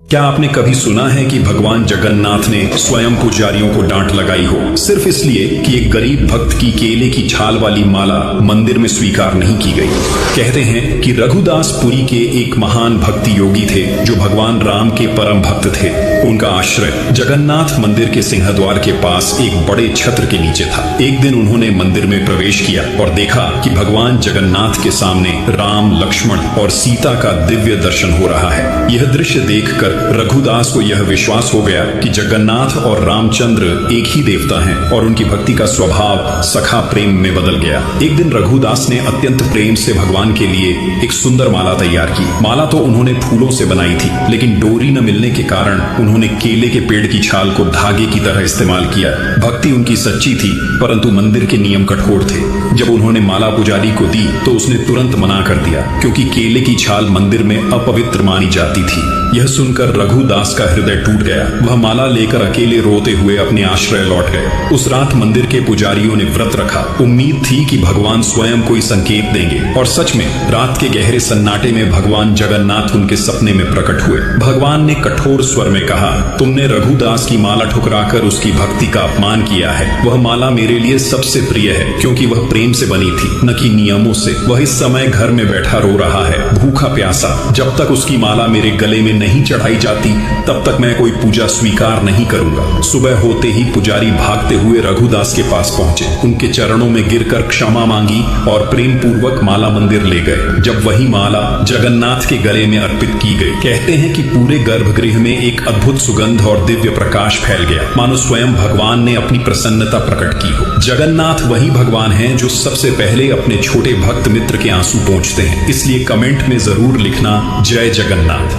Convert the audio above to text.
क्या आपने कभी सुना है कि भगवान जगन्नाथ ने स्वयं पुजारियों को डांट लगाई हो सिर्फ इसलिए कि एक गरीब भक्त की केले की छाल वाली माला मंदिर में स्वीकार नहीं की गई। कहते हैं कि रघुदास पुरी के एक महान भक्ति योगी थे जो भगवान राम के परम भक्त थे। उनका आश्रय जगन्नाथ मंदिर के सिंहद्वार के पास एक बड़े छत्र के नीचे था। एक दिन उन्होंने मंदिर में प्रवेश किया और देखा कि भगवान जगन्नाथ के सामने राम, लक्ष्मण और सीता का दिव्य दर्शन हो रहा है। यह दृश्य देखकर रघुदास को यह विश्वास हो गया कि जगन्नाथ और रामचंद्र एक ही देवता हैं और उनकी भक्ति का स्वभाव सखा प्रेम में बदल गया। एक दिन रघुदास ने अत्यंत प्रेम से भगवान के लिए एक सुंदर माला तैयार की। माला तो उन्होंने फूलों से बनाई थी, लेकिन डोरी न मिलने के कारण उन्होंने केले के पेड़ की छाल को धागे की तरह इस्तेमाल किया। भक्ति उनकी सच्ची थी, परंतु मंदिर के नियम कठोर थे। जब उन्होंने माला पुजारी को दी तो उसने तुरंत मना कर दिया, क्योंकि केले की छाल मंदिर में अपवित्र मानी जाती थी। यह सुनकर रघुदास का हृदय टूट गया। वह माला लेकर अकेले रोते हुए अपने आश्रय लौट गए। उस रात मंदिर के पुजारियों ने व्रत रखा। उम्मीद थी कि भगवान स्वयं कोई संकेत देंगे, और सच में रात के गहरे सन्नाटे में भगवान जगन्नाथ उनके सपने में प्रकट हुए। भगवान ने कठोर स्वर में कहा, तुमने रघुदास की माला ठुकराकर उसकी भक्ति का अपमान किया है। वह माला मेरे लिए सबसे प्रिय है, क्योंकि वह प्रेम से बनी थी, न कि नियमों से। वह इस समय घर में बैठा रो रहा है, भूखा प्यासा। जब तक उसकी माला मेरे गले में नहीं चढ़ाई जाती, तब तक मैं कोई पूजा स्वीकार नहीं करूंगा। सुबह होते ही पुजारी भागते हुए रघुदास के पास पहुंचे, उनके चरणों में गिरकर क्षमा मांगी और प्रेम पूर्वक माला मंदिर ले गए। जब वही माला जगन्नाथ के गले में अर्पित की गई, कहते हैं कि पूरे गर्भगृह में एक अद्भुत सुगंध और दिव्य प्रकाश फैल गया, मानो स्वयं भगवान ने अपनी प्रसन्नता प्रकट की हो। जगन्नाथ वही भगवान हैं जो सबसे पहले अपने छोटे भक्त मित्र के आंसू पोंछते हैं। इसलिए कमेंट में जरूर लिखना, जय जगन्नाथ।